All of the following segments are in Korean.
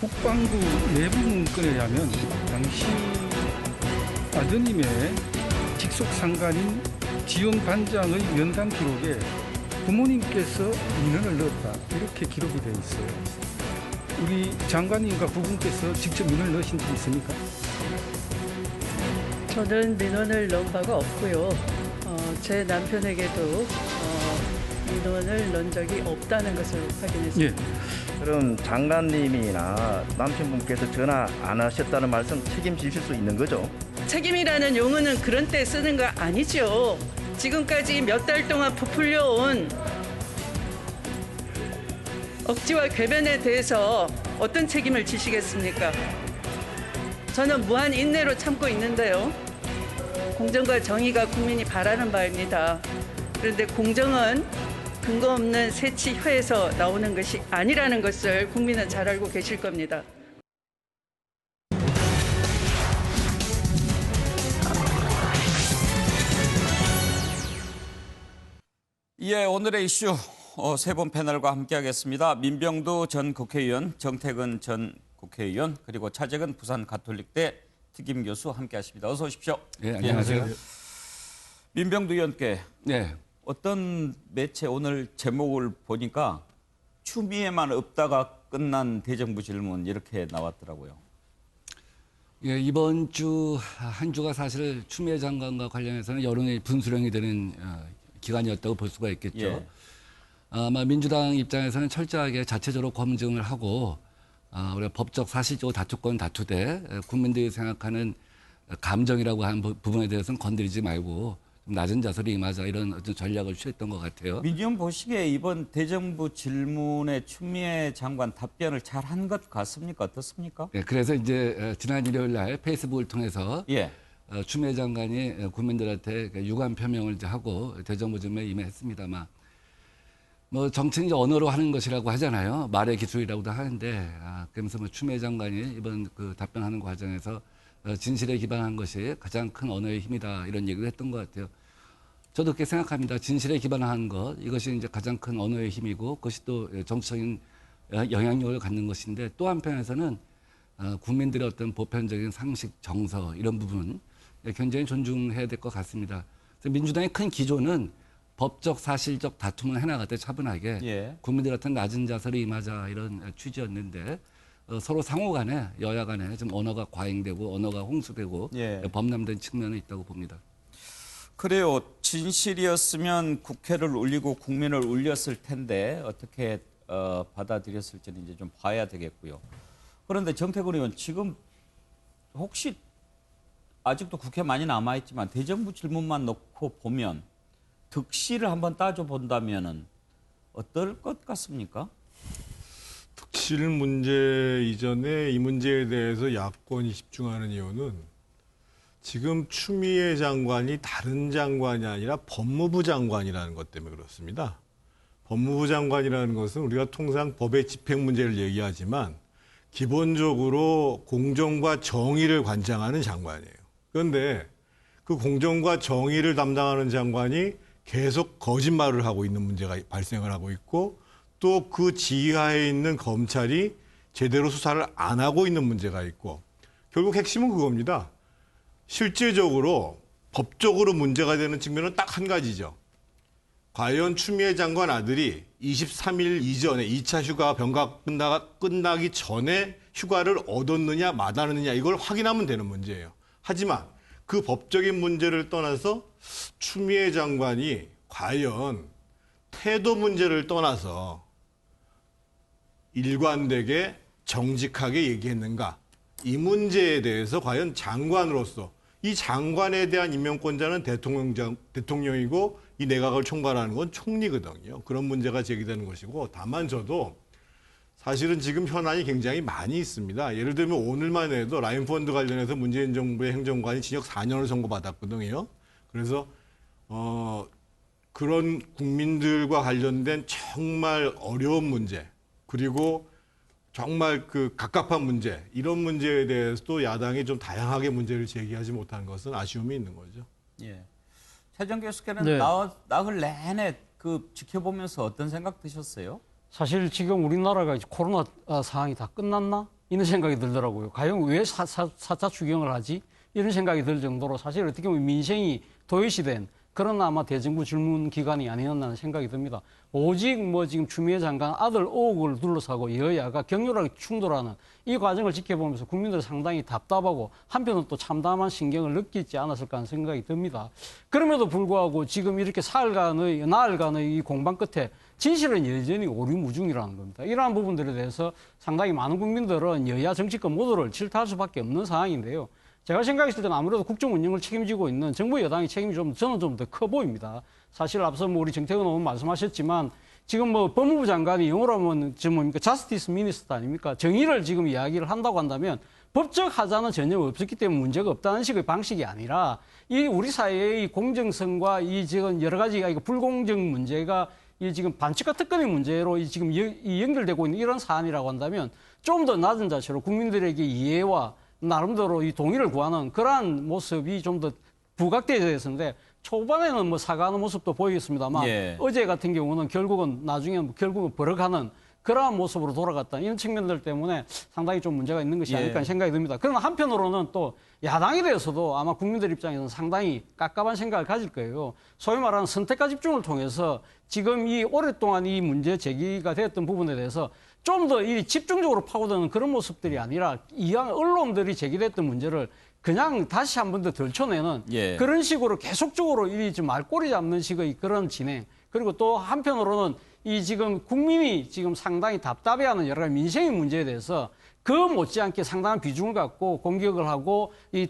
국방부 내부 문건에 의하면 당시 아드님의 직속 상관인 지원 반장의 면담 기록에 부모님께서 민원을 넣었다 이렇게 기록이 되어 있어요. 우리 장관님과 부분께서 직접 민원을 넣으신 적 있습니까? 저는 민원을 넣은 바가 없고요. 제 남편에게도 민원을 넣은 적이 없다는 것을 확인했습니다. 예. 그럼 장관님이나 남편분께서 전화 안 하셨다는 말씀 책임지실 수 있는 거죠? 책임이라는 용어는 그런 때 쓰는 거 아니죠. 지금까지 몇 달 동안 부풀려온 억지와 궤변에 대해서 어떤 책임을 지시겠습니까? 저는 무한 인내로 참고 있는데요. 공정과 정의가 국민이 바라는 바입니다. 그런데 공정은 근거 없는 새치혀에서 나오는 것이 아니라는 것을 국민은 잘 알고 계실 겁니다. 예, 오늘의 이슈 세 분 패널과 함께하겠습니다. 민병두 전 국회의원, 정태근 전 국회의원, 그리고 차재근 부산 가톨릭대 특임 교수 함께하십니다. 어서 오십시오. 네, 안녕하세요. 민병두 의원께 네. 어떤 매체 오늘 제목을 보니까 추미애만 없다가 끝난 대정부 질문 이렇게 나왔더라고요. 예, 이번 주 한 주가 사실 추미애 장관과 관련해서는 여론의 분수령이 되는 기간이었다고 볼 수가 있겠죠. 예. 아마 민주당 입장에서는 철저하게 자체적으로 검증을 하고 우리가 법적 사실적으로 다투건 다투되 국민들이 생각하는 감정이라고 하는 부분에 대해서는 건드리지 말고 좀 낮은 자세로 임하자 이런 어떤 전략을 취했던 것 같아요. 민 의원 보시기에 이번 대정부 질문에 추미애 장관 답변을 잘 한 것 같습니까? 어떻습니까? 네, 그래서 이제 지난 일요일 날 페이스북을 통해서 예. 추미애 장관이 국민들한테 유감 표명을 이제 하고 대정부 질문에 임했습니다만 뭐 정치는 이제 언어로 하는 것이라고 하잖아요. 말의 기술이라고도 하는데 그러면서 뭐 추미애 장관이 이번 그 답변하는 과정에서 진실에 기반한 것이 가장 큰 언어의 힘이다 이런 얘기를 했던 것 같아요. 저도 그렇게 생각합니다. 진실에 기반한 것 이것이 이제 가장 큰 언어의 힘이고 그것이 또 정치적인 영향력을 갖는 것인데 또 한편에서는 국민들의 어떤 보편적인 상식, 정서 이런 부분 굉장히 존중해야 될 것 같습니다. 그래서 민주당의 큰 기조는 법적, 사실적 다툼을 해나갈 때 차분하게 예. 국민들한테 낮은 자세로 임하자 이런 취지였는데 서로 상호 간에 여야 간에 좀 언어가 과잉되고 언어가 홍수되고 예. 범람된 측면이 있다고 봅니다. 그래요. 진실이었으면 국회를 울리고 국민을 울렸을 텐데 어떻게 받아들였을지는 이제 좀 봐야 되겠고요. 그런데 정태근 의원 지금 혹시 아직도 국회 많이 남아있지만 대정부 질문만 놓고 보면 득실을 한번 따져본다면은 어떨 것 같습니까? 득실 문제 이전에 이 문제에 대해서 야권이 집중하는 이유는 지금 추미애 장관이 다른 장관이 아니라 법무부 장관이라는 것 때문에 그렇습니다. 법무부 장관이라는 것은 우리가 통상 법의 집행 문제를 얘기하지만 기본적으로 공정과 정의를 관장하는 장관이에요. 그런데 그 공정과 정의를 담당하는 장관이 계속 거짓말을 하고 있는 문제가 발생을 하고 있고 또 그 지휘하에 있는 검찰이 제대로 수사를 안 하고 있는 문제가 있고 결국 핵심은 그겁니다. 실질적으로 법적으로 문제가 되는 측면은 딱 한 가지죠. 과연 추미애 장관 아들이 23일 이전에 2차 휴가 병가 끝나기 전에 휴가를 얻었느냐 마다느냐 이걸 확인하면 되는 문제예요. 하지만 그 법적인 문제를 떠나서 추미애 장관이 과연 태도 문제를 떠나서 일관되게 정직하게 얘기했는가? 이 문제에 대해서 과연 장관으로서 이 장관에 대한 임명권자는 대통령이고 이 내각을 총괄하는 건 총리거든요. 그런 문제가 제기되는 것이고 다만 저도 사실은 지금 현안이 굉장히 많이 있습니다. 예를 들면 오늘만 해도 라인펀드 관련해서 문재인 정부의 행정관이 징역 4년을 선고받았거든요. 그래서 그런 국민들과 관련된 정말 어려운 문제 그리고 정말 그 갑갑한 문제 이런 문제에 대해서도 야당이 좀 다양하게 문제를 제기하지 못한 것은 아쉬움이 있는 거죠. 예. 최정 교수께는 네. 나흘 내내 그 지켜보면서 어떤 생각 드셨어요? 사실 지금 우리나라가 이제 코로나 상황이 다 끝났나? 이런 생각이 들더라고요. 과연 왜 4차 추경을 하지? 이런 생각이 들 정도로 사실 어떻게 보면 민생이 도외시된 그런 아마 대정부 질문 기간이 아니었나 하는 생각이 듭니다. 오직 뭐 지금 추미애 장관 아들 의혹을 둘러싸고 여야가 격렬하게 충돌하는 이 과정을 지켜보면서 국민들이 상당히 답답하고 한편은 또 참담한 신경을 느끼지 않았을까 하는 생각이 듭니다. 그럼에도 불구하고 지금 이렇게 나흘간의 이 공방 끝에 진실은 여전히 오리무중이라는 겁니다. 이러한 부분들에 대해서 상당히 많은 국민들은 여야 정치권 모두를 질타할 수밖에 없는 상황인데요. 제가 생각했을 때는 아무래도 국정 운영을 책임지고 있는 정부 여당의 책임이 저는 좀 더 커 보입니다. 사실 앞서 우리 정태근 의원 말씀하셨지만 지금 법무부 장관이 영어로 하면 Justice Minister 아닙니까? 정의를 지금 이야기를 한다고 한다면 법적 하자는 전혀 없었기 때문에 문제가 없다는 식의 방식이 아니라 이 우리 사회의 공정성과 이 지금 여러 가지 불공정 문제가 이 지금 반칙과 특권의 문제로 지금 연결되고 있는 이런 사안이라고 한다면 좀 더 낮은 자세로 국민들에게 이해와 나름대로 이 동의를 구하는 그러한 모습이 좀 더 부각되어야 했었는데 초반에는 사과하는 모습도 보이겠습니다만 예. 어제 같은 경우는 나중에 결국은 버럭하는 그러한 모습으로 돌아갔다. 이런 측면들 때문에 상당히 좀 문제가 있는 것이 아닐까 생각이 듭니다. 그러나 한편으로는 또 야당에 대해서도 아마 국민들 입장에서는 상당히 깝깝한 생각을 가질 거예요. 소위 말하는 선택과 집중을 통해서 지금 이 오랫동안 이 문제 제기가 되었던 부분에 대해서 좀 더 집중적으로 파고드는 그런 모습들이 아니라 이왕 언론들이 제기됐던 문제를 그냥 다시 한 번 더 덜쳐내는 예. 그런 식으로 계속적으로 좀 말꼬리 잡는 식의 그런 진행. 그리고 또 한편으로는 이 지금 국민이 지금 상당히 답답해하는 여러 가지 민생의 문제에 대해서 그 못지않게 상당한 비중을 갖고 공격을 하고 이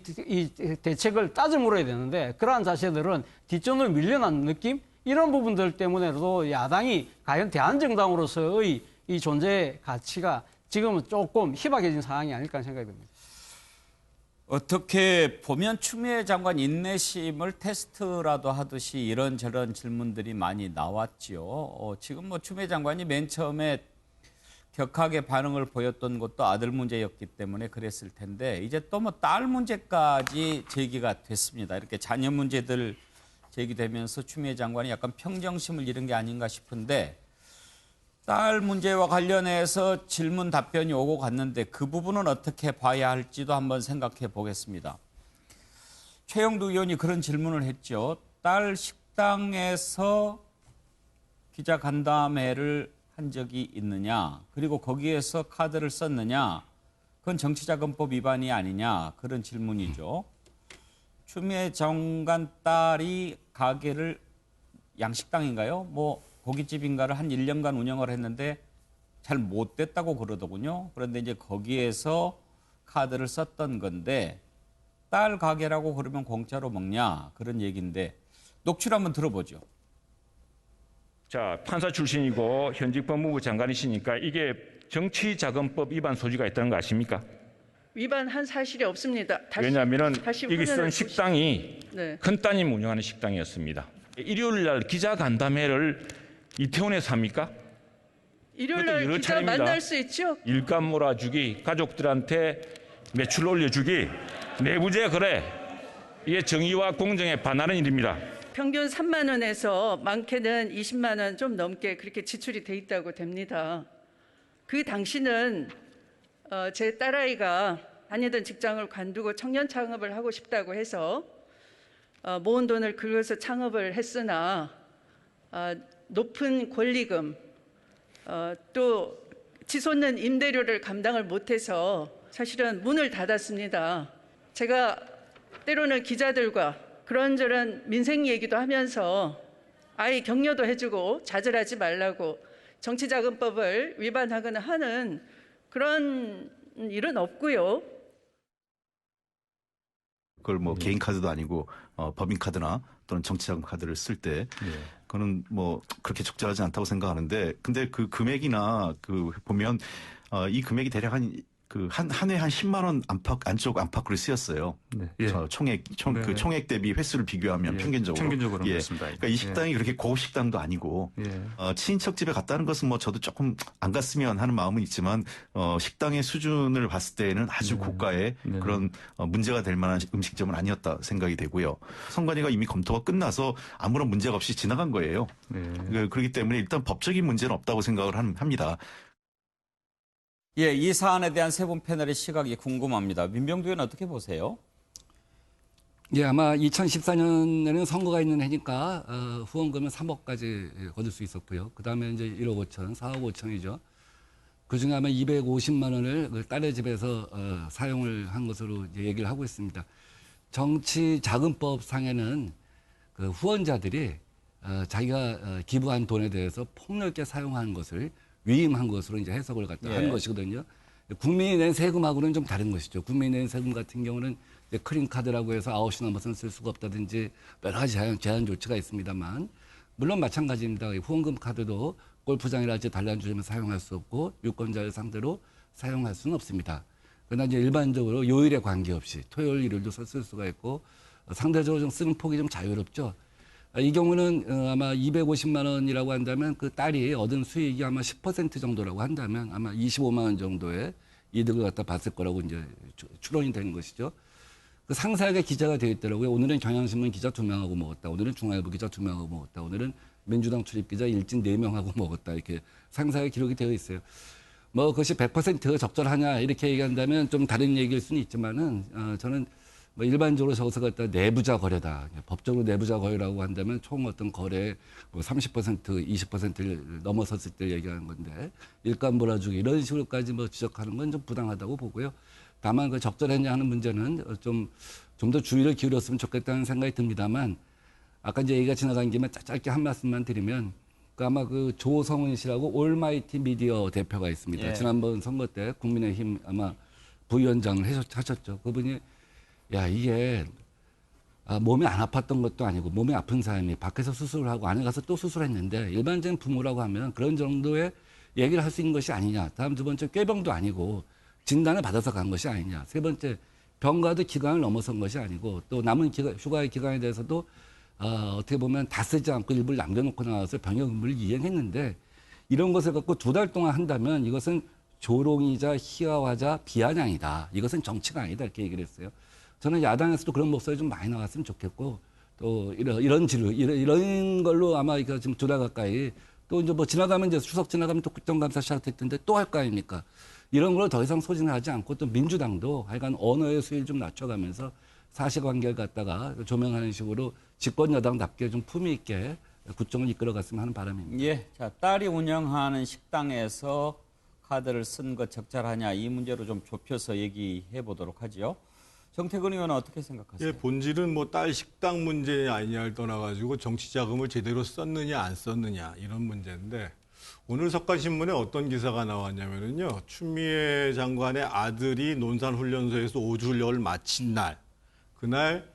대책을 따져 물어야 되는데 그러한 자세들은 뒷전으로 밀려난 느낌? 이런 부분들 때문에도 야당이 과연 대한정당으로서의 이 존재의 가치가 지금은 조금 희박해진 상황이 아닐까 생각이 듭니다. 어떻게 보면 추미애 장관 인내심을 테스트라도 하듯이 이런저런 질문들이 많이 나왔지요. 지금 추미애 장관이 맨 처음에 격하게 반응을 보였던 것도 아들 문제였기 때문에 그랬을 텐데 이제 또 딸 문제까지 제기가 됐습니다. 이렇게 자녀 문제들 제기되면서 추미애 장관이 약간 평정심을 잃은 게 아닌가 싶은데 딸 문제와 관련해서 질문 답변이 오고 갔는데 그 부분은 어떻게 봐야 할지도 한번 생각해 보겠습니다. 최영두 의원이 그런 질문을 했죠. 딸 식당에서 기자 간담회를 한 적이 있느냐, 그리고 거기에서 카드를 썼느냐, 그건 정치자금법 위반이 아니냐, 그런 질문이죠. 추미애 장관 딸이 가게를 양식당인가요? 고깃집인가를 한 1년간 운영을 했는데 잘 못 됐다고 그러더군요. 그런데 이제 거기에서 카드를 썼던 건데 딸 가게라고 그러면 공짜로 먹냐, 그런 얘기인데 녹취를 한번 들어보죠. 자, 판사 출신이고 현직 법무부 장관이시니까 이게 정치자금법 위반 소지가 있다는 거 아십니까? 위반한 사실이 없습니다. 왜냐하면 다시 여기 쓴 식당이 네. 큰 따님 운영하는 식당이었습니다. 일요일 날 기자 간담회를 이태원에서 합니까? 일요일 날 여러 기자 차례입니다. 만날 수 있죠? 일감 몰아주기, 가족들한테 매출 올려주기, 내부재 거래. 이게 정의와 공정에 반하는 일입니다. 평균 3만 원에서 많게는 20만 원 좀 넘게 그렇게 지출이 돼 있다고 됩니다. 그 당시는 제 딸아이가 다니던 직장을 관두고 청년 창업을 하고 싶다고 해서 모은 돈을 긁어서 창업을 했으나 높은 권리금 또 치솟는 임대료를 감당을 못해서 사실은 문을 닫았습니다. 제가 때로는 기자들과 그런저런 민생 얘기도 하면서 아이 격려도 해주고 자절하지 말라고 정치자금법을 위반하거나 하는 그런 일은 없고요. 그걸 개인 카드도 아니고 법인 카드나 또는 정치자금 카드를 쓸 때 그거는 그렇게 적절하지 않다고 생각하는데 근데 그 금액이나 보면 이 금액이 대략 한 해 한 10만 원 안쪽 안팎으로 쓰였어요. 네. 예. 그 총액 대비 횟수를 비교하면 예. 평균적으로. 평균적으로 그렇습니다. 그러니까 이 식당이 그렇게 고급 식당도 아니고 친인척 집에 갔다는 것은 뭐 저도 조금 안 갔으면 하는 마음은 있지만 식당의 수준을 봤을 때는 아주 고가의 그런 문제가 될 만한 음식점은 아니었다 생각이 되고요. 선관위가 이미 검토가 끝나서 아무런 문제가 없이 지나간 거예요. 그렇기 때문에 일단 법적인 문제는 없다고 생각을 합니다. 예, 이 사안에 대한 세 분 패널의 시각이 궁금합니다. 민병두 의원 어떻게 보세요? 예, 아마 2014년에는 선거가 있는 해니까 후원금은 3억까지 거둘 수 있었고요. 그 다음에 이제 1억 5천, 4억 5천이죠. 그 중에 아마 250만 원을 그 딸의 집에서 사용을 한 것으로 이제 얘기를 하고 있습니다. 정치자금법 상에는 그 후원자들이 자기가 기부한 돈에 대해서 폭넓게 사용한 것을 위임한 것으로 이제 해석을 갖다 한 것이거든요. 국민이 낸 세금하고는 좀 다른 것이죠. 국민이 낸 세금 같은 경우는 이제 크림 카드라고 해서 9시 넘어서는 쓸 수가 없다든지 여러 가지 제한 조치가 있습니다만, 물론 마찬가지입니다. 후원금 카드도 골프장이라든지 단란주점에 사용할 수 없고 유권자를 상대로 사용할 수는 없습니다. 그러나 이제 일반적으로 요일에 관계없이 토요일, 일요일도 쓸 수가 있고 상대적으로 좀 쓰는 폭이 좀 자유롭죠. 이 경우는 아마 250만 원이라고 한다면 그 딸이 얻은 수익이 아마 10% 정도라고 한다면 아마 25만 원 정도의 이득을 갖다 봤을 거라고 이제 추론이 되는 것이죠. 그 상세하게 기자가 되어 있더라고요. 오늘은 경향신문 기자 2명하고 먹었다. 오늘은 중앙일보 기자 2명하고 먹었다. 오늘은 민주당 출입 기자 일진 4명하고 먹었다. 이렇게 상세하게 기록이 되어 있어요. 뭐 그것이 100% 적절하냐 이렇게 얘기한다면 좀 다른 얘기일 수는 있지만은 저는 뭐 일반적으로 저것을 갖다 내부자 거래다. 법적으로 내부자 거래라고 한다면 총 어떤 거래의 뭐 30%, 20%를 넘어섰을 때 얘기하는 건데 일감 몰아주기 이런 식으로까지 뭐 지적하는 건 좀 부당하다고 보고요. 다만 그 적절했냐 하는 문제는 좀 더 주의를 기울였으면 좋겠다는 생각이 듭니다만 아까 이제 얘기가 지나간 김에 짧게 한 말씀만 드리면 아마 그 조성은 씨라고 올마이티 미디어 대표가 있습니다. 지난번 선거 때 국민의힘 아마 부위원장을 하셨죠. 그분이 야, 이게 몸이 안 아팠던 것도 아니고 몸이 아픈 사람이 밖에서 수술을 하고 안에 가서 또 수술했는데 일반적인 부모라고 하면 그런 정도의 얘기를 할 수 있는 것이 아니냐. 다음 두 번째 꾀병도 아니고 진단을 받아서 간 것이 아니냐. 세 번째 병가도 기간을 넘어선 것이 아니고 또 남은 휴가의 기간에 대해서도 어떻게 보면 다 쓰지 않고 일부를 남겨놓고 나와서 병역 의무를 이행했는데 이런 것을 갖고 2달 동안 한다면 이것은 조롱이자 희화화자 비아냥이다. 이것은 정치가 아니다. 이렇게 얘기를 했어요. 저는 야당에서도 그런 목소리 좀 많이 나왔으면 좋겠고 또 이런 걸로 아마 이거 지금 2달 가까이 또 이제 뭐 지나가면 이제 추석 지나가면 또 국정감사 시작됐던데 또 할 거 아닙니까? 이런 걸 더 이상 소진을 하지 않고 또 민주당도 하여간 언어의 수위를 좀 낮춰가면서 사실관계를 갖다가 조명하는 식으로 집권 여당답게 좀 품위 있게 국정을 이끌어갔으면 하는 바람입니다. 예, 자 딸이 운영하는 식당에서 카드를 쓴 것 적절하냐 이 문제로 좀 좁혀서 얘기해 보도록 하지요. 정태근 의원은 어떻게 생각하세요? 예, 본질은 뭐 딸 식당 문제 아니냐를 떠나가지고 정치 자금을 제대로 썼느냐 안 썼느냐 이런 문제인데 오늘 석가신문에 어떤 기사가 나왔냐면요. 추미애 장관의 아들이 논산훈련소에서 5주 훈련을 마친 날 그날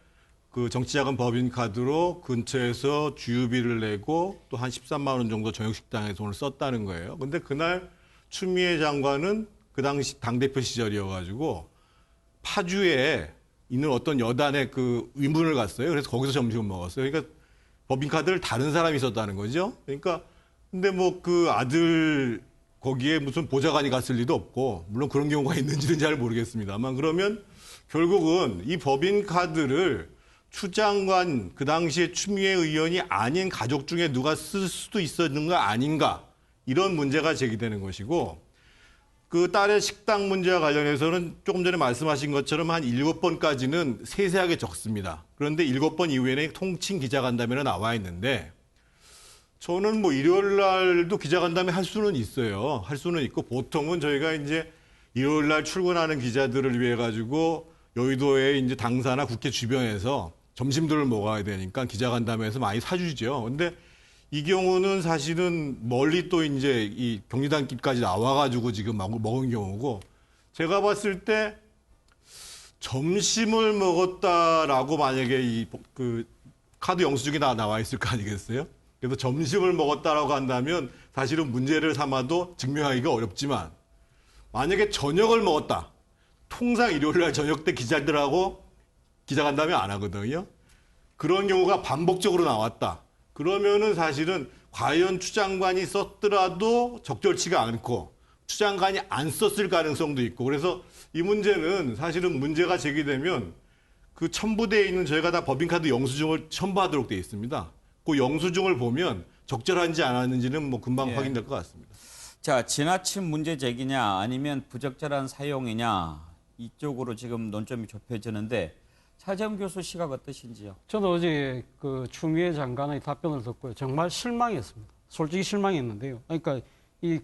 그 정치자금 법인카드로 근처에서 주유비를 내고 또 한 13만 원 정도 저녁식당에 돈을 썼다는 거예요. 근데 그날 추미애 장관은 그 당시 당대표 시절이어가지고 파주에 있는 어떤 여단의 그 위문을 갔어요. 그래서 거기서 점심을 먹었어요. 그러니까 법인카드를 다른 사람이 썼다는 거죠. 그러니까 근데 뭐 그 아들 거기에 무슨 보좌관이 갔을 리도 없고 물론 그런 경우가 있는지는 잘 모르겠습니다만 그러면 결국은 이 법인카드를 추 장관 그 당시에 추미애 의원이 아닌 가족 중에 누가 쓸 수도 있었는 거 아닌가 이런 문제가 제기되는 것이고 그 딸의 식당 문제와 관련해서는 조금 전에 말씀하신 것처럼 한 7번까지는 세세하게 적습니다. 그런데 7번 이후에는 통칭 기자간담회로 나와 있는데 저는 뭐 일요일 날도 기자간담회 할 수는 있어요. 할 수는 있고 보통은 저희가 이제 일요일 날 출근하는 기자들을 위해 가지고 여의도의 이제 당사나 국회 주변에서 점심들을 먹어야 되니까 기자간담회에서 많이 사주죠. 근데 이 경우는 사실은 멀리 또 이제 이 경리단길까지 나와가지고 지금 먹은 경우고 제가 봤을 때 점심을 먹었다라고 만약에 이 그 카드 영수증이 나와 있을 거 아니겠어요? 그래서 점심을 먹었다라고 한다면 사실은 문제를 삼아도 증명하기가 어렵지만 만약에 저녁을 먹었다. 통상 일요일날 저녁 때 기자들하고 기자간담회 안 하거든요. 그런 경우가 반복적으로 나왔다. 그러면은 사실은 과연 추 장관이 썼더라도 적절치가 않고 추 장관이 안 썼을 가능성도 있고, 그래서 이 문제는 사실은 문제가 제기되면 그 첨부대에 있는 저희가 다 법인카드 영수증을 첨부하도록 되어 있습니다. 그 영수증을 보면 적절한지 안 하는지는 뭐 금방 확인될 것 같습니다. 자, 지나친 문제 제기냐 아니면 부적절한 사용이냐 이쪽으로 지금 논점이 좁혀지는데 차재훈 교수 시각 어떠신지요? 저도 어제 그 추미애 장관의 답변을 듣고요. 정말 실망했습니다. 솔직히 실망했는데요. 그러니까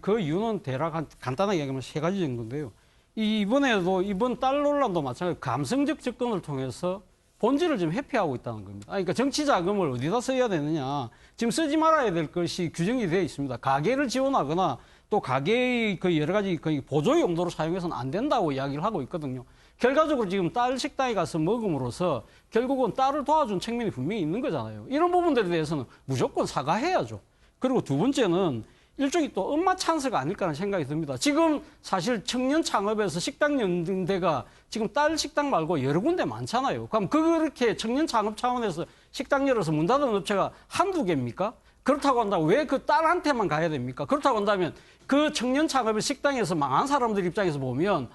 그 이유는 대략 간단하게 얘기하면 세 가지 정도인데요. 이번에도 이번 딸 논란도 마찬가지로 감성적 접근을 통해서 본질을 좀 회피하고 있다는 겁니다. 그러니까 정치 자금을 어디다 써야 되느냐. 지금 쓰지 말아야 될 것이 규정이 되어 있습니다. 가계를 지원하거나 또 가계의 그 여러 가지 그 보조 용도로 사용해서는 안 된다고 이야기를 하고 있거든요. 결과적으로 지금 딸 식당에 가서 먹음으로써 결국은 딸을 도와준 측면이 분명히 있는 거잖아요. 이런 부분들에 대해서는 무조건 사과해야죠. 그리고 두 번째는 일종의 또 엄마 찬스가 아닐까라는 생각이 듭니다. 지금 사실 청년 창업에서 식당 연대가 지금 딸 식당 말고 여러 군데 많잖아요. 그럼 그렇게 청년 창업 차원에서 식당 열어서 문 닫은 업체가 한두 개입니까? 그렇다고 한다고 왜 그 딸한테만 가야 됩니까? 그렇다고 한다면 그 청년 창업의 식당에서 망한 사람들 입장에서 보면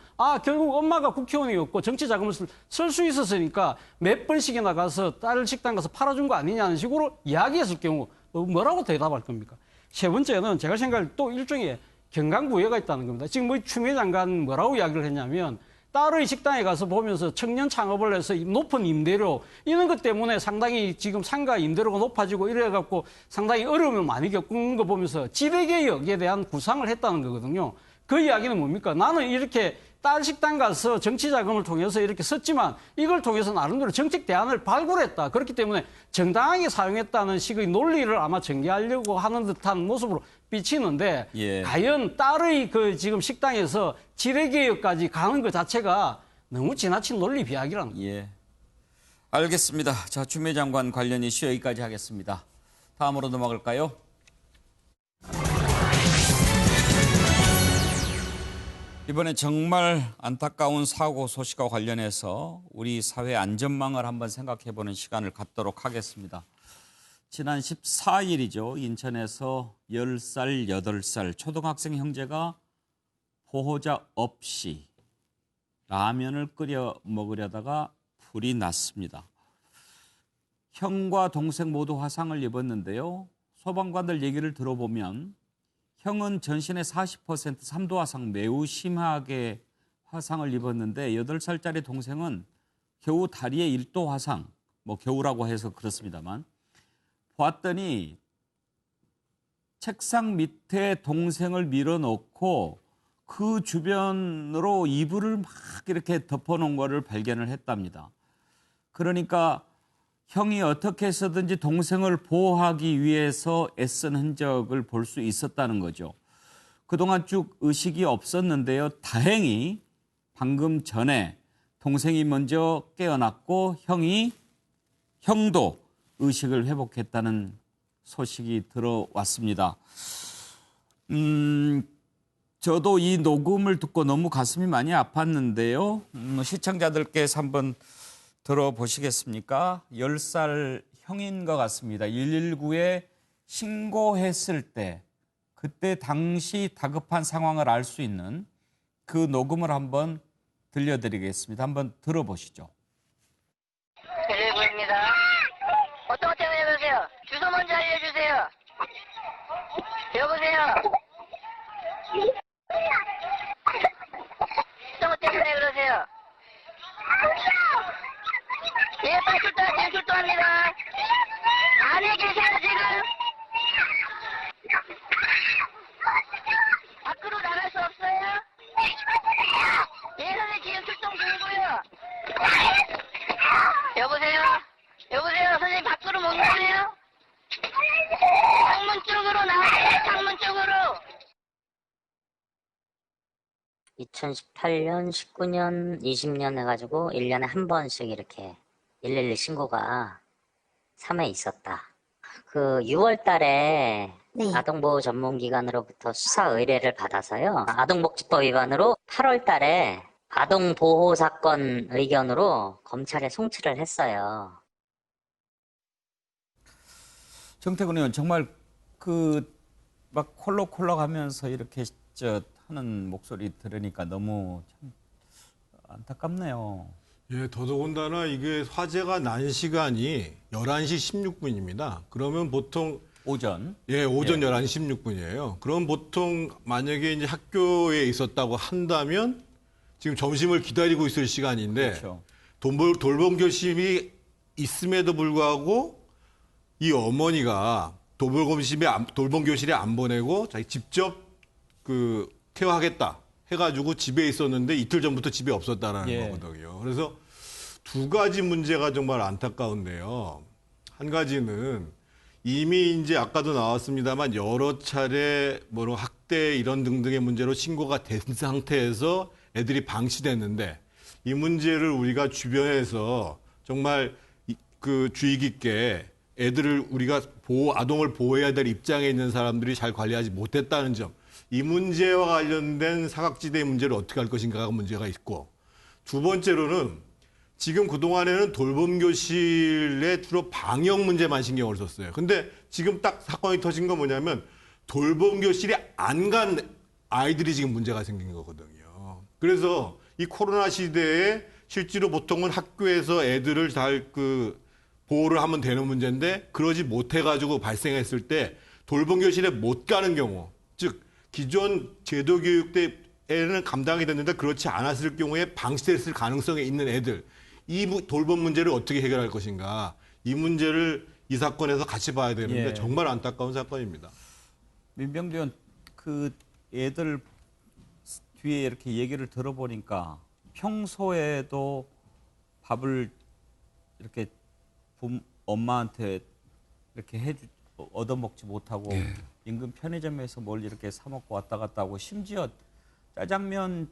결국 엄마가 국회의원이었고 정치 자금을 쓸 수 있었으니까 몇 번씩이나 가서 딸 식당 가서 팔아준 거 아니냐는 식으로 이야기했을 경우 뭐라고 대답할 겁니까? 세 번째는 제가 생각할 또 일종의 경강부회가 있다는 겁니다. 지금 뭐 추미애 장관 뭐라고 이야기를 했냐면 딸의 식당에 가서 보면서 청년 창업을 해서 높은 임대료 이런 것 때문에 상당히 지금 상가 임대료가 높아지고 이래갖고 상당히 어려움을 많이 겪는 거 보면서 지배개혁에 대한 구상을 했다는 거거든요. 그 이야기는 뭡니까? 나는 이렇게 딸 식당 가서 정치 자금을 통해서 이렇게 썼지만 이걸 통해서 나름대로 정책 대안을 발굴했다. 그렇기 때문에 정당하게 사용했다는 식의 논리를 아마 전개하려고 하는 듯한 모습으로 비치는데 과연 딸의 그 지금 식당에서 지뢰개혁까지 가는 것 자체가 너무 지나친 논리 비약이라는 거예요. 알겠습니다. 자, 추미애 장관 관련 이슈 여기까지 하겠습니다. 다음으로 넘어갈까요? 이번에 정말 안타까운 사고 소식과 관련해서 우리 사회 안전망을 한번 생각해보는 시간을 갖도록 하겠습니다. 지난 14일이죠. 인천에서 10살, 8살 초등학생 형제가 보호자 없이 라면을 끓여 먹으려다가 불이 났습니다. 형과 동생 모두 화상을 입었는데요. 소방관들 얘기를 들어보면 형은 전신의 40% 3도 화상 매우 심하게 화상을 입었는데 8살짜리 동생은 겨우 다리에 1도 화상, 뭐 겨우라고 해서 그렇습니다만 봤더니 책상 밑에 동생을 밀어넣고 그 주변으로 이불을 막 이렇게 덮어놓은 거를 발견을 했답니다. 그러니까 형이 어떻게 해서든지 동생을 보호하기 위해서 애쓴 흔적을 볼 수 있었다는 거죠. 그동안 쭉 의식이 없었는데요. 다행히 방금 전에 동생이 먼저 깨어났고 형도 의식을 회복했다는 소식이 들어왔습니다. 저도 이 녹음을 듣고 너무 가슴이 많이 아팠는데요. 시청자들께서 한번 들어보시겠습니까? 10살 형인 것 같습니다. 119에 신고했을 때 그때 당시 다급한 상황을 알 수 있는 그 녹음을 한번 들려드리겠습니다. 한번 들어보시죠. 119입니다. 어떤 때문에 그러세요? 주소 먼저 알려주세요. 여보세요? 어떤 때문에 그러세요? 예, 빨리 출동합니다. 안에 계세요, 지금? 밖으로 나갈 수 없어요? 예, 선생님 지금 출동 중이고요. 여보세요, 선생님 밖으로 못 나가요? 창문 쪽으로 나와요, 창문 쪽으로. 2018년, 19년, 20년 해가지고 1년에 한 번씩 이렇게 112 신고가 3회 있었다. 그 6월 달에 네. 아동보호 전문기관으로부터 수사 의뢰를 받아서요. 아동복지법 위반으로 8월 달에 아동보호 사건 의견으로 검찰에 송치를 했어요. 정태근 의원 정말 그 막 콜록콜록 하면서 이렇게 하는 목소리 들으니까 너무 참 안타깝네요. 예, 더더군다나 이게 화재가 난 시간이 11시 16분입니다. 그러면 보통 오전. 예, 오전 11시 16분이에요. 그럼 보통 만약에 이제 학교에 있었다고 한다면 지금 점심을 기다리고 있을 시간인데 그렇죠. 돌봄 교심이 있음에도 불구하고 이 어머니가 돌봄 교실에 안 보내고 자기 직접 그 케어하겠다 해가지고 집에 있었는데 이틀 전부터 집에 없었다라는 거거든요. 그래서 두 가지 문제가 정말 안타까운데요. 한 가지는 이미 이제 아까도 나왔습니다만 여러 차례 뭐 학대 이런 등등의 문제로 신고가 된 상태에서 애들이 방치됐는데 이 문제를 우리가 주변에서 정말 그 주의 깊게 애들을 우리가 아동을 보호해야 될 입장에 있는 사람들이 잘 관리하지 못했다는 점, 이 문제와 관련된 사각지대의 문제를 어떻게 할 것인가가 문제가 있고, 두 번째로는 지금 그동안에는 돌봄교실에 주로 방역 문제만 신경을 썼어요. 근데 지금 딱 사건이 터진 건 뭐냐면 돌봄교실에 안 간 아이들이 지금 문제가 생긴 거거든요. 그래서 이 코로나 시대에 실제로 보통은 학교에서 애들을 잘 보호를 하면 되는 문제인데 그러지 못해가지고 발생했을 때 돌봄교실에 못 가는 경우, 즉 기존 제도 교육 때에는 감당이 됐는데 그렇지 않았을 경우에 방치됐을 가능성이 있는 애들, 이 돌봄 문제를 어떻게 해결할 것인가, 이 문제를 이 사건에서 같이 봐야 되는데 정말 안타까운 사건입니다. 민병두 의원, 그 애들 뒤에 이렇게 얘기를 들어보니까 평소에도 밥을 이렇게 엄마한테 이렇게 얻어먹지 못하고 인근 편의점에서 뭘 이렇게 사 먹고 왔다 갔다 하고, 심지어 짜장면을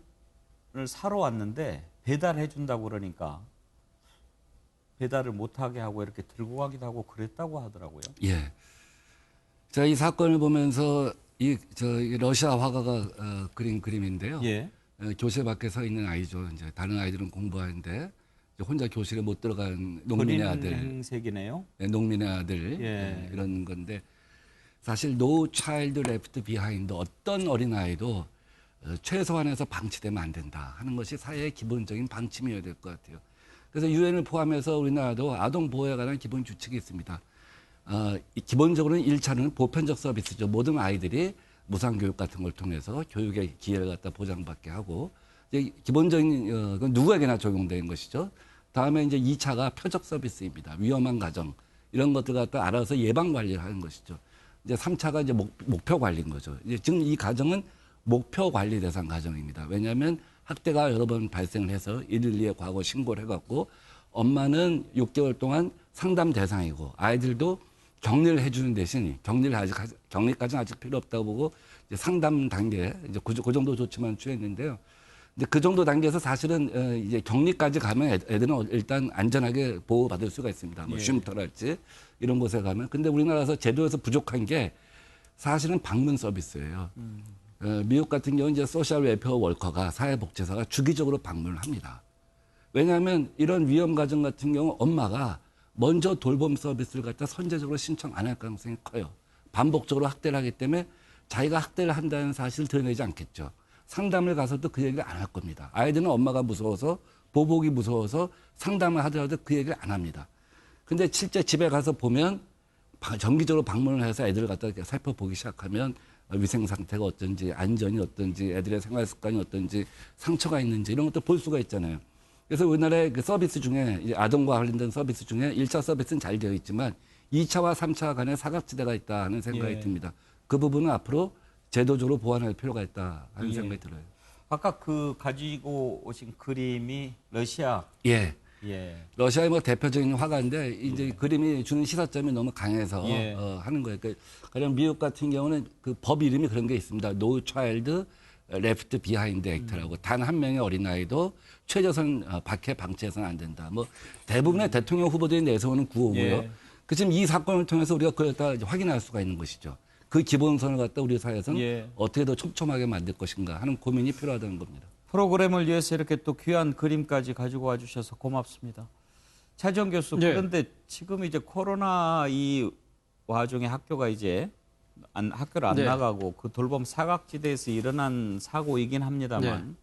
사러 왔는데 배달해 준다고 그러니까 배달을 못하게 하고 이렇게 들고 가기도 하고 그랬다고 하더라고요. 예. 자, 이 사건을 보면서 이 러시아 화가가 그린 그림인데요. 교실 밖에 서 있는 아이죠. 이제 다른 아이들은 공부하는데 혼자 교실에 못 들어간 농민의 아들. 행색이네요. 네, 농민의 아들. 이런 건데, 사실 No Child Left Behind, 어떤 어린아이도 최소한에서 방치되면 안 된다 하는 것이 사회의 기본적인 방침이어야 될 것 같아요. 그래서 유엔을 포함해서 우리나라도 아동 보호에 관한 기본 규칙이 있습니다. 기본적으로는 1차는 보편적 서비스죠. 모든 아이들이 무상교육 같은 걸 통해서 교육의 기회를 갖다 보장받게 하고, 이제 기본적인 그건 누구에게나 적용되는 것이죠. 다음에 이제 2차가 표적 서비스입니다. 위험한 가정 이런 것들 갖다 알아서 예방 관리를 하는 것이죠. 이제 3차가 이제 목표 관리인 거죠. 이제 지금 이 가정은 목표 관리 대상 가정입니다. 왜냐하면 학대가 여러 번 발생을 해서 112에 과거 신고를 해갖고 엄마는 6개월 동안 상담 대상이고 아이들도 격리를 해주는 대신 격리까지는 아직 필요 없다고 보고 이제 상담 단계 이제 그 정도 조치만 취했는데요. 근데 그 정도 단계에서 사실은 이제 격리까지 가면 애들은 일단 안전하게 보호받을 수가 있습니다. 뭐 쉼터랄지 이런 곳에 가면. 근데 우리나라에서 제도에서 부족한 게 사실은 방문 서비스예요. 미국 같은 경우는 이제 소셜 웰페어 월커가 사회복지사가 주기적으로 방문을 합니다. 왜냐하면 이런 위험 가정 같은 경우 엄마가 먼저 돌봄 서비스를 갖다 선제적으로 신청 안 할 가능성이 커요. 반복적으로 학대를 하기 때문에 자기가 학대를 한다는 사실을 드러내지 않겠죠. 상담을 가서도 그 얘기를 안 할 겁니다. 아이들은 엄마가 무서워서, 보복이 무서워서 상담을 하더라도 그 얘기를 안 합니다. 근데 실제 집에 가서 보면 정기적으로 방문을 해서 애들을 갖다 이렇게 살펴보기 시작하면 위생 상태가 어떤지, 안전이 어떤지, 애들의 생활 습관이 어떤지, 상처가 있는지 이런 것도 볼 수가 있잖아요. 그래서 우리나라의 그 서비스 중에, 아동과 관련된 서비스 중에 1차 서비스는 잘 되어 있지만 2차와 3차 간에 사각지대가 있다 하는 생각이 듭니다. 그 부분은 앞으로 제도적으로 보완할 필요가 있다 하는 생각이 들어요. 아까 그 가지고 오신 그림이 러시아. 러시아의 뭐 대표적인 화가인데 이제 그림이 주는 시사점이 너무 강해서 하는 거예요. 그러니까 가령 미국 같은 경우는 그 법 이름이 그런 게 있습니다. No Child Left Behind Act라고, 단 한 명의 어린아이도 최저선 밖에 방치해서는 안 된다. 뭐 대부분의 대통령 후보들이 내세우는 구호고요. 그 지금 이 사건을 통해서 우리가 그걸 다 확인할 수가 있는 것이죠. 그 기본선을 갖다 우리 사회에서는 예. 어떻게 더 촘촘하게 만들 것인가 하는 고민이 필요하다는 겁니다. 프로그램을 위해서 이렇게 또 귀한 그림까지 가지고 와주셔서 고맙습니다. 차지원 교수, 네. 그런데 지금 이제 코로나 이 와중에 학교가 이제 학교를 안 네. 나가고 그 돌봄 사각지대에서 일어난 사고이긴 합니다만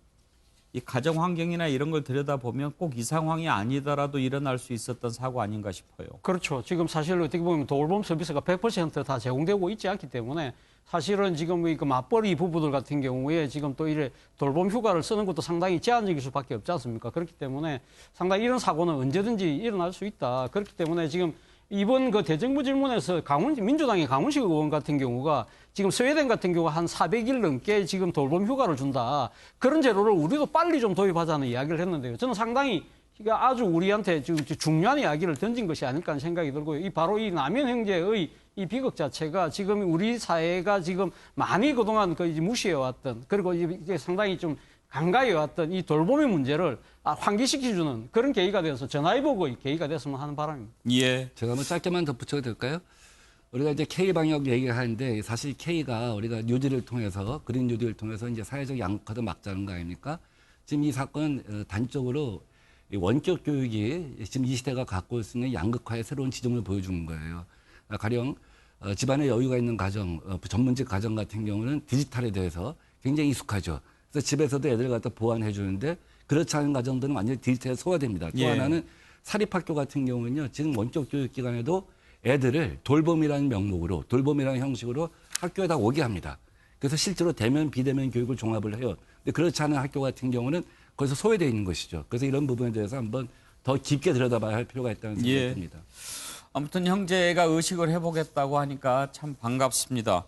이 가정 환경이나 이런 걸 들여다보면 꼭 이 상황이 아니더라도 일어날 수 있었던 사고 아닌가 싶어요. 그렇죠. 지금 사실 어떻게 보면 돌봄 서비스가 100% 다 제공되고 있지 않기 때문에 사실은 지금 그 맞벌이 부부들 같은 경우에 지금 또 이래 돌봄 휴가를 쓰는 것도 상당히 제한적일 수밖에 없지 않습니까? 그렇기 때문에 상당히 이런 사고는 언제든지 일어날 수 있다. 그렇기 때문에 지금 이번 그 대정부 질문에서 민주당의 강훈식 의원 같은 경우가 지금 스웨덴 같은 경우 한 400일 넘게 지금 돌봄 휴가를 준다. 그런 제도를 우리도 빨리 좀 도입하자는 이야기를 했는데요. 저는 상당히 아주 우리한테 지금 중요한 이야기를 던진 것이 아닐까 하는 생각이 들고요. 바로 이 남현 형제의 이 비극 자체가 지금 우리 사회가 지금 많이 그동안 무시해왔던, 그리고 이게 상당히 좀 간과해왔던 이 돌봄의 문제를 환기시켜주는 그런 계기가 되어서 전화위복의 계기가 됐으면 하는 바람입니다. 예. 제가 뭐 짧게만 덧붙여도 될까요? 우리가 이제 K 방역 얘기를 하는데 사실 K가 우리가 뉴딜을 통해서 그린 뉴딜을 통해서 이제 사회적 양극화도 막자는 거 아닙니까? 지금 이 사건은 단적으로 원격 교육이 지금 이 시대가 갖고 있는 양극화의 새로운 지점을 보여주는 거예요. 가령 집안에 여유가 있는 가정, 전문직 가정 같은 경우는 디지털에 대해서 굉장히 익숙하죠. 그래서 집에서도 애들 갖다 보완해 주는데 그렇지 않은 가정들은 완전히 디지털에 소화됩니다. 또 예. 하나는 사립학교 같은 경우는요. 지금 원격 교육 기관에도 애들을 돌봄이라는 명목으로 돌봄이라는 형식으로 학교에다 오게 합니다. 그래서 실제로 대면 비대면 교육을 종합을 해요. 근데 그렇지 않은 학교 같은 경우는 거기서 소외되어 있는 것이죠. 그래서 이런 부분에 대해서 한번 더 깊게 들여다봐야 할 필요가 있다는 생각이 예. 듭니다. 아무튼 형제가 의식을 해보겠다고 하니까 참 반갑습니다.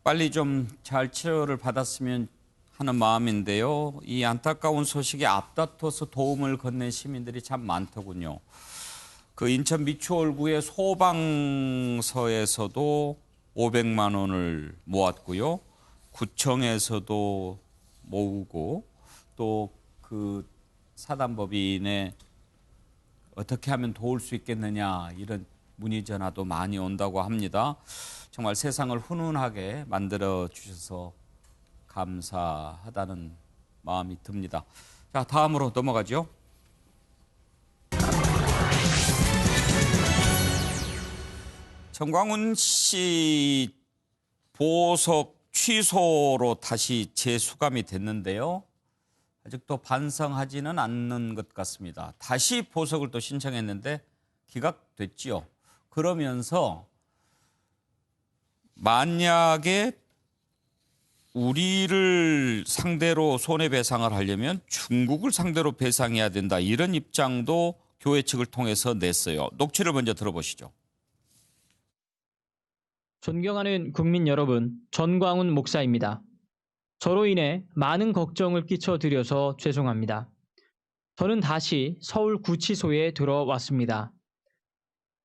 빨리 좀 잘 치료를 받았으면 하는 마음인데요. 이 안타까운 소식에 앞다퉈서 도움을 건넨 시민들이 참 많더군요. 그 인천 미추홀구의 소방서에서도 500만 원을 모았고요. 구청에서도 모으고 또 그 사단법인에 어떻게 하면 도울 수 있겠느냐 이런 문의 전화도 많이 온다고 합니다. 정말 세상을 훈훈하게 만들어 주셔서 감사하다는 마음이 듭니다. 자, 다음으로 넘어가죠. 정광훈 씨 보석 취소로 다시 재수감이 됐는데요. 아직도 반성하지는 않는 것 같습니다. 다시 보석을 또 신청했는데 기각됐지요. 그러면서 만약에 우리를 상대로 손해배상을 하려면 중국을 상대로 배상해야 된다. 이런 입장도 교회 측을 통해서 냈어요. 녹취를 먼저 들어보시죠. 존경하는 국민 여러분, 전광훈 목사입니다. 저로 인해 많은 걱정을 끼쳐드려서 죄송합니다. 저는 다시 서울 구치소에 들어왔습니다.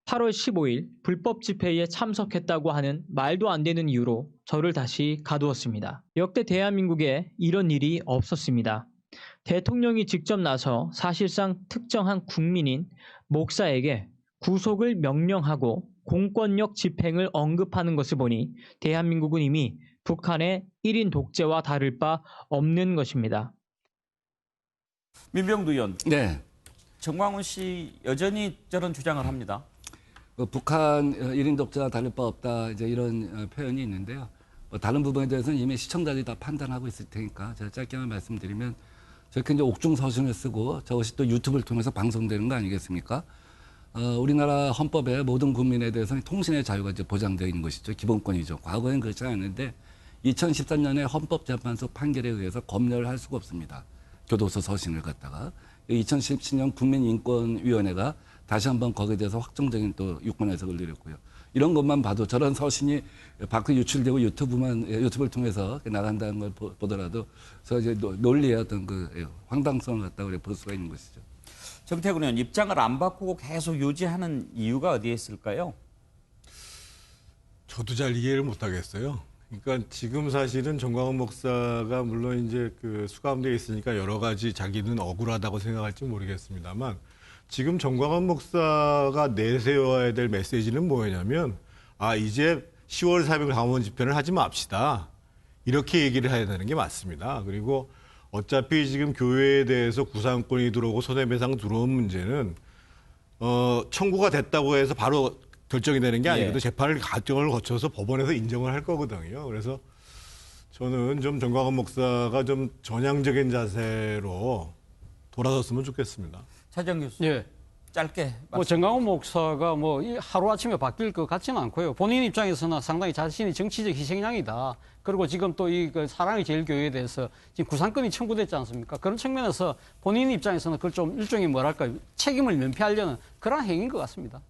8월 15일 불법 집회에 참석했다고 하는 말도 안 되는 이유로 저를 다시 가두었습니다. 역대 대한민국에 이런 일이 없었습니다. 대통령이 직접 나서 사실상 특정한 국민인 목사에게 구속을 명령하고 공권력 집행을 언급하는 것을 보니 대한민국은 이미 북한의 1인 독재와 다를 바 없는 것입니다. 민병두 의원. 네. 정광훈 씨 여전히 저런 주장을 합니다. 북한 1인 독재와 다를 바 없다 이제 이런 표현이 있는데요. 다른 부분에 대해서는 이미 시청자들이 다 판단하고 있을 테니까 제가 짧게만 말씀드리면 저렇게 이제 옥중 서신을 쓰고 저것이 또 유튜브를 통해서 방송되는 거 아니겠습니까? 우리나라 헌법에 모든 국민에 대해서는 통신의 자유가 이제 보장되어 있는 것이죠. 기본권이죠. 과거에는 그렇지 않았는데 2013년에 헌법재판소 판결에 의해서 검열을 할 수가 없습니다. 교도소 서신을 갖다가 2017년 국민인권위원회가 다시 한번 거기에 대해서 확정적인 또 유권 해석을 내렸고요. 이런 것만 봐도 저런 서신이 밖에 유출되고 유튜브를 통해서 나간다는 걸 보더라도 저 이제 논리의 어떤 그 황당성을 갖다가 볼 수가 있는 것이죠. 정태근 의원, 입장을 안 바꾸고 계속 유지하는 이유가 어디에 있을까요? 저도 잘 이해를 못 하겠어요. 그러니까 지금 사실은 정광훈 목사가 물론 이제 그 수감되어 있으니까 여러 가지 자기는 억울하다고 생각할지 모르겠습니다만 지금 정광훈 목사가 내세워야 될 메시지는 뭐냐면 이제 10월 4일 강원 집회를 하지 맙시다. 이렇게 얘기를 해야 되는 게 맞습니다. 그리고 어차피 지금 교회에 대해서 구상권이 들어오고 손해배상 들어온 문제는 청구가 됐다고 해서 바로 결정이 되는 게 아니거든요. 재판을 과정을 거쳐서 법원에서 인정을 할 거거든요. 그래서 저는 좀 정광훈 목사가 좀 전향적인 자세로 돌아섰으면 좋겠습니다. 차정 교수. 예. 짧게. 뭐 정광훈 목사가 뭐 하루아침에 바뀔 것 같지는 않고요. 본인 입장에서는 상당히 자신이 정치적 희생양이다. 그리고 지금 또 이 사랑의 제일교회에 대해서 지금 구상권이 청구됐지 않습니까? 그런 측면에서 본인 입장에서는 그걸 좀 일종의 뭐랄까 책임을 면피하려는 그런 행위인 것 같습니다.